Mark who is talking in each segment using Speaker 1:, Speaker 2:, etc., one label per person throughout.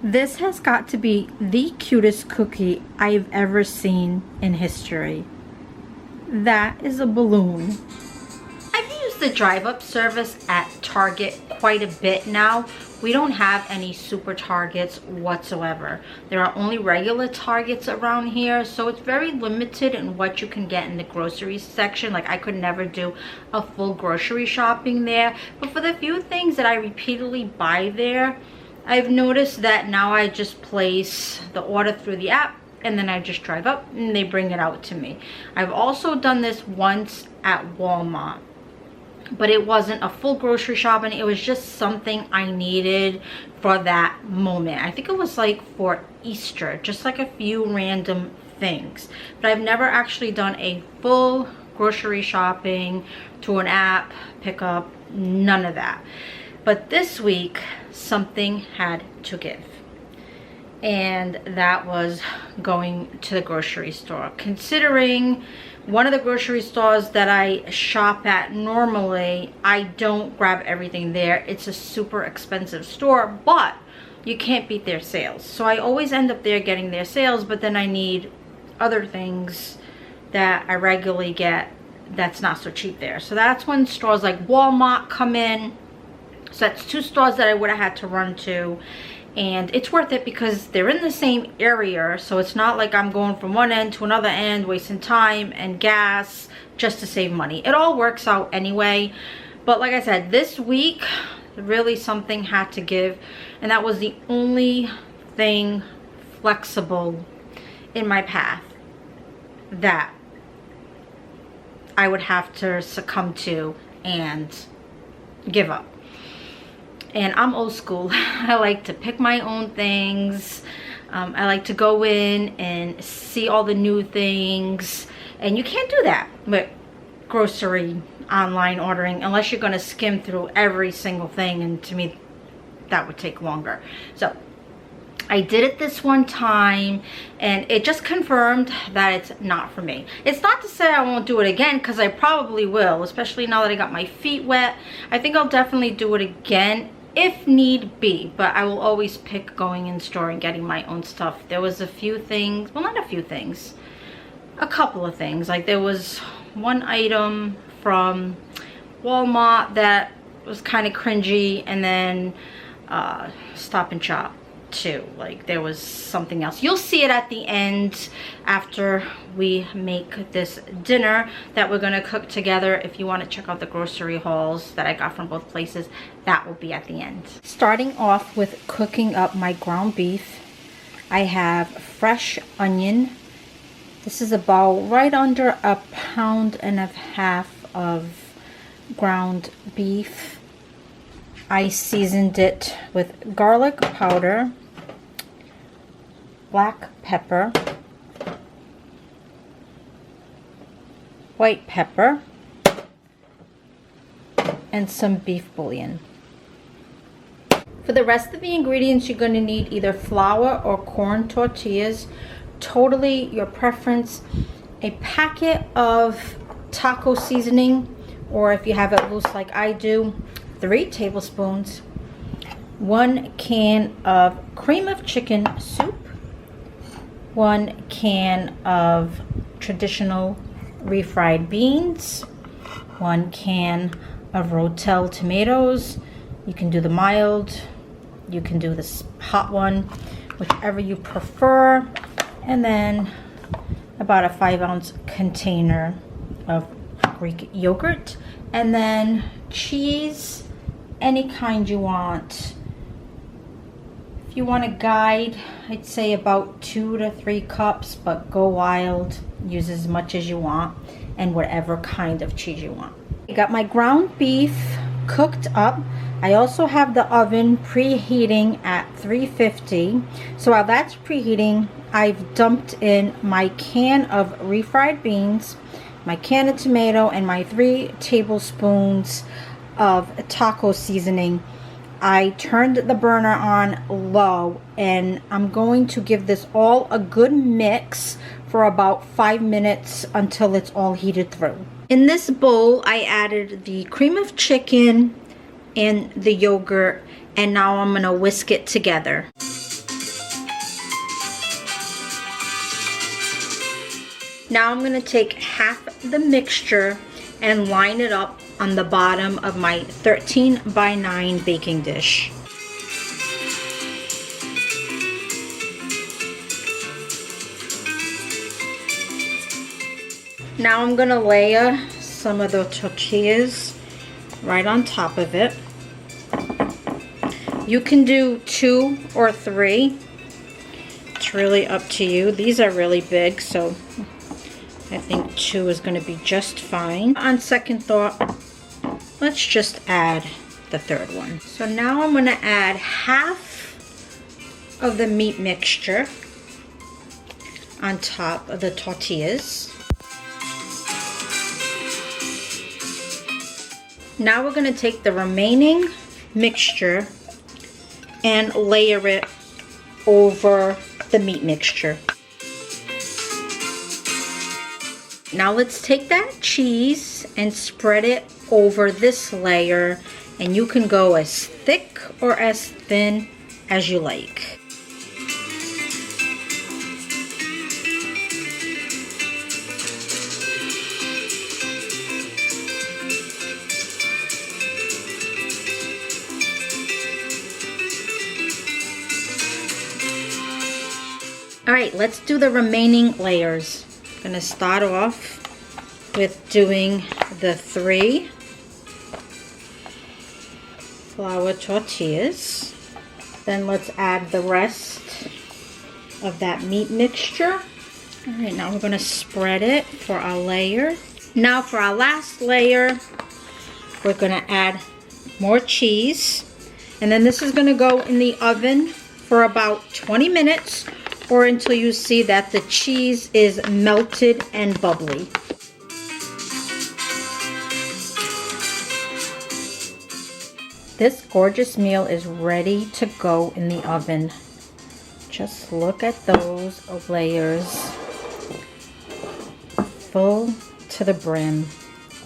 Speaker 1: This has got to be the cutest cookie I've ever seen in history. That is a balloon. I've used the drive-up service at Target quite a bit now. We don't have any super Targets whatsoever. There are only regular Targets around here, so it's very limited in what you can get in the grocery section. Like, I could never do a full grocery shopping there, but for the few things that I repeatedly buy there, I've noticed that now I just place the order through the app and then I just drive up and they bring it out to me. I've also done this once at Walmart, but it wasn't a full grocery shopping. It was just something I needed for that moment. I think it was like for Easter, just like a few random things. But I've never actually done a full grocery shopping through an app, pickup, none of that. But this week, something had to give. And that was going to the grocery store. Considering one of the grocery stores that I shop at normally, I don't grab everything there. It's a super expensive store, but you can't beat their sales. So I always end up there getting their sales, but then I need other things that I regularly get that's not so cheap there. So that's when stores like Walmart come in. So that's two stores that I would have had to run to, and it's worth it because they're in the same area, so it's not like I'm going from one end to another end, wasting time and gas just to save money. It all works out anyway. But like I said, this week really something had to give, and that was the only thing flexible in my path that I would have to succumb to and give up. And I'm old school. I like to pick my own things. I like to go in and see all the new things. And you can't do that with grocery online ordering unless you're going to skim through every single thing. And to me, that would take longer. So I did it this one time and it just confirmed that it's not for me. It's not to say I won't do it again, because I probably will, especially now that I got my feet wet. I think I'll definitely do it again if need be, but I will always pick going in store and getting my own stuff. There was a few things, well, not a few things, a couple of things. Like there was one item from Walmart that was kind of cringy, and then Stop and Shop too. Like there was something else. You'll see it at the end after we make this dinner that we're going to cook together. If you want to check out the grocery hauls that I got from both places, that will be at the end. Starting off with cooking up my ground beef, I have fresh onion. This is about right under 1.5 pounds of ground beef. I seasoned it with garlic powder, black pepper, white pepper, and some beef bouillon. For the rest of the ingredients, you're going to need either flour or corn tortillas, totally your preference, a packet of taco seasoning, or if you have it loose like I do, 3 tablespoons, 1 can of cream of chicken soup, 1 can of traditional refried beans, 1 can of Rotel tomatoes. You can do the mild, you can do this hot one, whichever you prefer, and then about a 5-ounce container of Greek yogurt, and then cheese, any kind you want. If you want a guide, I'd say about 2 to 3 cups, but go wild, use as much as you want, and whatever kind of cheese you want. I got my ground beef cooked up. I also have the oven preheating at 350. So while that's preheating, I've dumped in my can of refried beans, my can of tomato, and my 3 tablespoons of taco seasoning. I turned the burner on low, and I'm going to give this all a good mix for about 5 minutes until it's all heated through. In this bowl, I added the cream of chicken and the yogurt, and now I'm gonna whisk it together. Now I'm gonna take half the mixture and line it up on the bottom of my 13 by 9 baking dish. Now I'm gonna layer some of the tortillas right on top of it. You can do 2 or 3. It's really up to you. These are really big, so I think 2 is going to be just fine. On second thought, let's just add the third one. So now I'm going to add half of the meat mixture on top of the tortillas. Now we're going to take the remaining mixture and layer it over the meat mixture. Now let's take that cheese and spread it over this layer, and you can go as thick or as thin as you like. All right, let's do the remaining layers. I'm gonna start off with doing the 3 flour tortillas. Then let's add the rest of that meat mixture. All right, now we're gonna spread it for our layer. Now for our last layer, we're gonna add more cheese. And then this is gonna go in the oven for about 20 minutes or until you see that the cheese is melted and bubbly. This gorgeous meal is ready to go in the oven. Just look at those layers, full to the brim.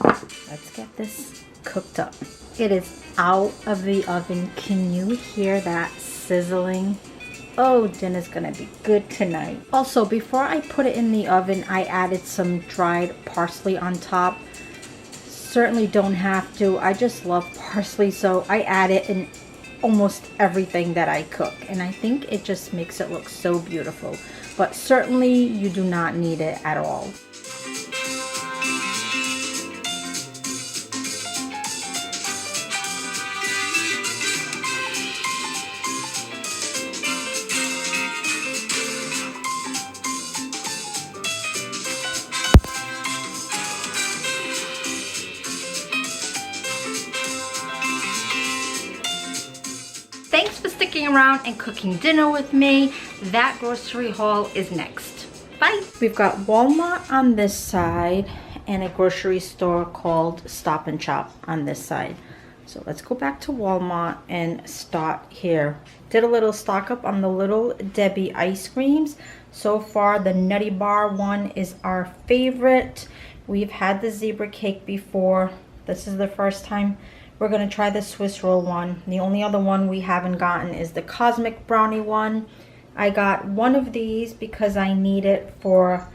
Speaker 1: Let's get this cooked up. It is out of the oven. Can you hear that sizzling? Oh, dinner's gonna be good tonight. Also, before I put it in the oven, I added some dried parsley on top. Certainly don't have to. I just love parsley, so I add it in almost everything that I cook. And I think it just makes it look so beautiful. But certainly you do not need it at all. Thanks for sticking around and cooking dinner with me. That grocery haul is next. Bye. We've got Walmart on this side and a grocery store called Stop and Shop on this side. So let's go back to Walmart and start here. Did a little stock up on the Little Debbie ice creams. So far the Nutty Bar one is our favorite. We've had the zebra cake before. This is the first time we're gonna try the Swiss roll one. The only other one we haven't gotten is the Cosmic Brownie one. I got one of these because I need it for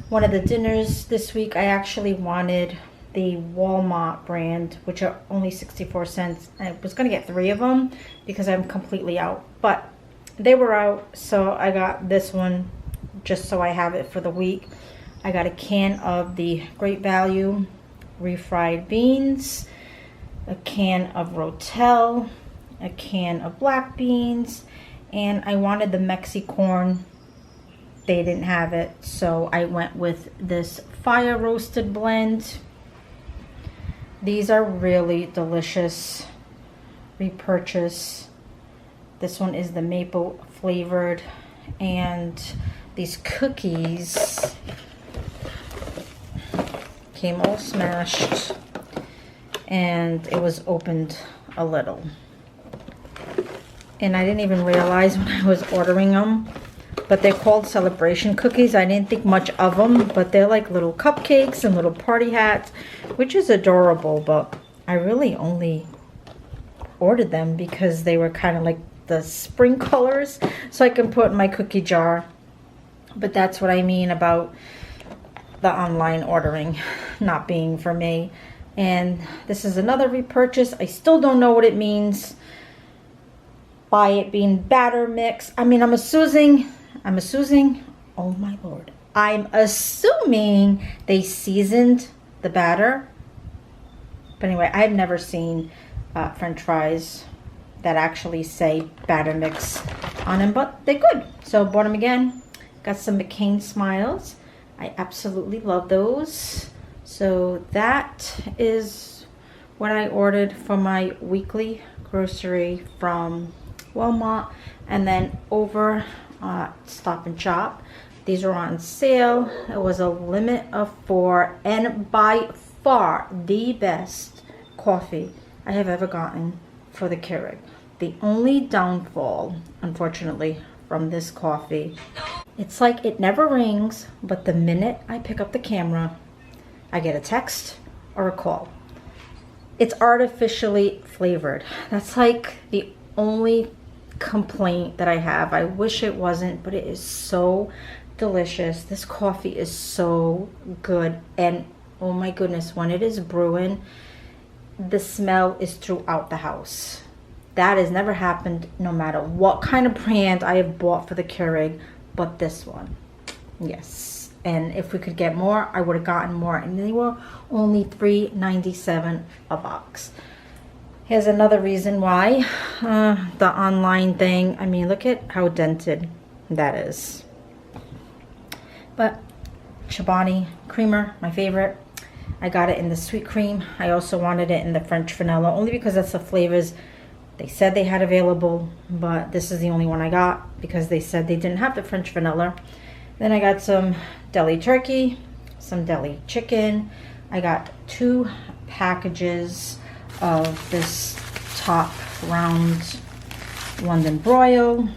Speaker 1: one of the dinners this week. I actually wanted the Walmart brand, which are only 64 cents. I was gonna get 3 of them because I'm completely out, but they were out, so I got this one just so I have it for the week. I got a can of the Great Value refried beans, a can of Rotel, a can of black beans, and I wanted the Mexicorn. They didn't have it, so I went with this fire roasted blend. These are really delicious. Repurchase. This one is the maple flavored, and these cookies came all smashed and it was opened a little, and I didn't even realize when I was ordering them, but they're called celebration cookies. I didn't think much of them, but they're like little cupcakes and little party hats, which is adorable, but I really only ordered them because they were kind of like the spring colors, so I can put in my cookie jar. But that's what I mean about the online ordering not being for me. And this is another repurchase. I still don't know what it means by it being batter mix. I mean, I'm assuming, oh my Lord. I'm assuming they seasoned the batter. But anyway, I've never seen French fries that actually say batter mix on them, but they're good. So bought them again. Got some McCain Smiles. I absolutely love those. So that is what I ordered for my weekly grocery from Walmart. And then over Stop and Shop, these are on sale. It was a limit of 4, and by far the best coffee I have ever gotten for the Keurig. The only downfall, unfortunately, from this coffee, it's like it never rings, but the minute I pick up the camera, I get a text or a call. It's artificially flavored. That's like the only complaint that I have. I wish it wasn't, but it is so delicious. This coffee is so good, and oh my goodness, when it is brewing, the smell is throughout the house. That has never happened no matter what kind of brand I have bought for the Keurig, but this one. Yes. And if we could get more, I would have gotten more. And they were only $3.97 a box. Here's another reason why the online thing. I mean, look at how dented that is. But Chobani creamer, my favorite. I got it in the sweet cream. I also wanted it in the French vanilla, only because that's the flavors they said they had available, but this is the only one I got because they said they didn't have the French vanilla. Then I got some deli turkey, some deli chicken. I got 2 packages of this top round London broil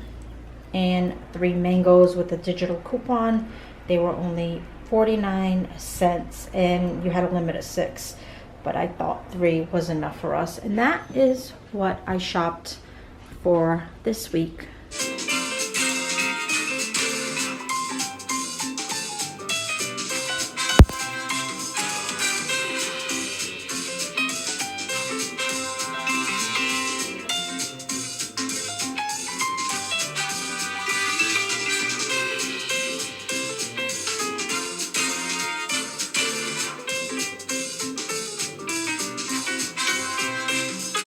Speaker 1: and 3 mangoes with a digital coupon. They were only 49 cents and you had a limit of 6. But I thought 3 was enough for us. And that is what I shopped for this week